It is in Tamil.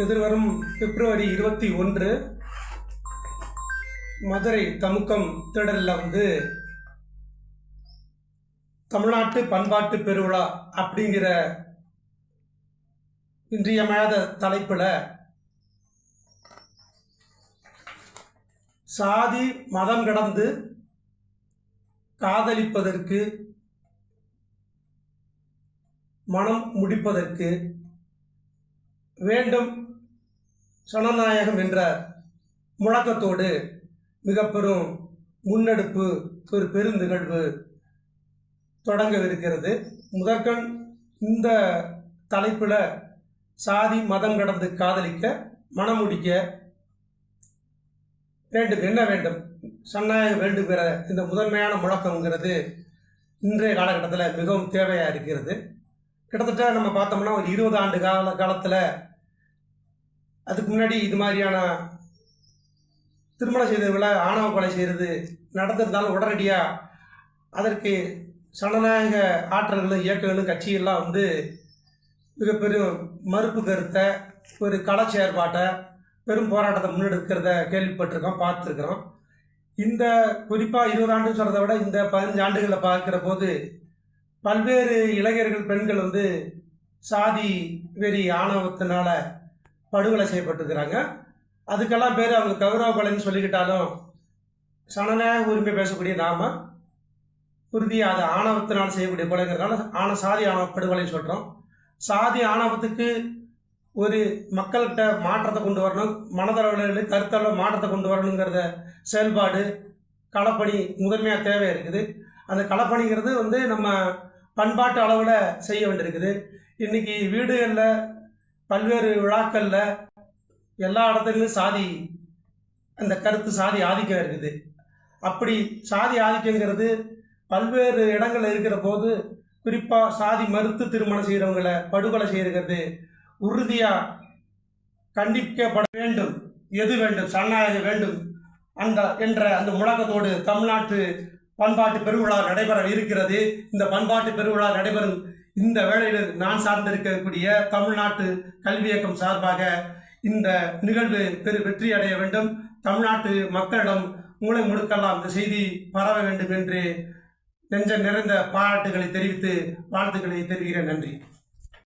எதிர்வரும் பிப்ரவரி 21 மதுரை தமுக்கம் திடலில் தமிழ்நாட்டு பண்பாட்டு பெருவிழா அப்படிங்கிற இன்றியமையாத தலைப்பில் சாதி மதம் கடந்து காதலிப்பதற்கு, மனம் முடிப்பதற்கு வேண்டும் சனநாயகம் என்ற முழக்கத்தோடு மிக பெரும் முன்னெடுப்பு, ஒரு பெருநிகழ்வு தொடங்கவிருக்கிறது. முதற்கண் இந்த தலைப்பில் சாதி மதம் கடந்து காதலிக்க, மனம் முடிக்க வேண்டும், என்ன வேண்டும், சனநாயகம் வேண்டுங்கிற இந்த முதன்மையான முழக்கங்கிறது இன்றைய காலகட்டத்தில் மிகவும் தேவையாக இருக்கிறது. கிட்டத்தட்ட நம்ம பார்த்தோம்னா ஒரு 20 ஆண்டு காலத்தில் அதுக்கு முன்னாடி இது மாதிரியான திருமணம் செய்தவர்களை ஆணவ கொலை செய்கிறது நடந்திருந்தாலும் உடனடியாக அதற்கு சனநாயக ஆற்றல்களும் இயக்கங்களும் கட்சியெல்லாம் மிகப்பெரும் மறுப்பு கருத்தை, ஒரு கள செயற்பாட்டை, பெரும் போராட்டத்தை முன்னெடுக்கிறத கேள்விப்பட்டிருக்கோம், பார்த்துருக்குறோம். இந்த குறிப்பாக 20 ஆண்டுன்னு சொல்கிறத விட இந்த 15 ஆண்டுகளில் பார்க்குற போது பல்வேறு இளைஞர்கள், பெண்கள் சாதி வெறி ஆணவத்தினால படுகொலை செய்யப்பட்டிருக்கிறாங்க. அதுக்கெல்லாம் பேர் அவங்க கௌரவ கொலைன்னு சொல்லிக்கிட்டாலும் சனநாயக உரிமை பேசக்கூடிய நாம உறுதியாக அது ஆணவத்தினால் செய்யக்கூடிய கொலைங்கிறதுனால சாதி ஆணவ படுகொலைன்னு சொல்கிறோம். சாதி ஆணவத்துக்கு ஒரு மக்கள்கிட்ட மாற்றத்தை கொண்டு வரணும், மனதளவில் கருத்தளவில் மாற்றத்தை கொண்டு வரணுங்கிறத செயல்பாடு, களப்பணி முதன்மையாக தேவை இருக்குது. அந்த களப்பணிங்கிறது நம்ம பண்பாட்டு அளவில் செய்ய வேண்டியிருக்குது. இன்றைக்கி வீடுகளில், பல்வேறு விழாக்களில், எல்லா இடத்துலையும் சாதி, அந்த கருத்து சாதி ஆதிக்கம் இருக்குது. அப்படி சாதி ஆதிக்கங்கிறது பல்வேறு இடங்களில் இருக்கிற போது, குறிப்பாக சாதி மறுத்து திருமணம் செய்கிறவங்களை படுகொலை செய்கிறது உறுதியாக கண்டிக்கப்பட வேண்டும். எது வேண்டும்? சனநாயகம் வேண்டும் என்ற அந்த முழக்கத்தோடு தமிழ்நாட்டு பண்பாட்டு பெருவிழா நடைபெற இருக்கிறது. இந்த பண்பாட்டு பெருவிழா நடைபெறும் இந்த வேளையில் நான் சார்ந்திருக்கக்கூடிய தமிழ்நாட்டு கல்வி இயக்கம் சார்பாக இந்த நிகழ்வு வெற்றி அடைய வேண்டும், தமிழ்நாட்டு மக்களிடம் மூளை முடுக்கெல்லாம் இந்த செய்தி பரவ வேண்டும் என்று நெஞ்ச நிறைந்த பாராட்டுகளை தெரிவித்து வாழ்த்துக்களை தெரிவிக்கிறேன். நன்றி.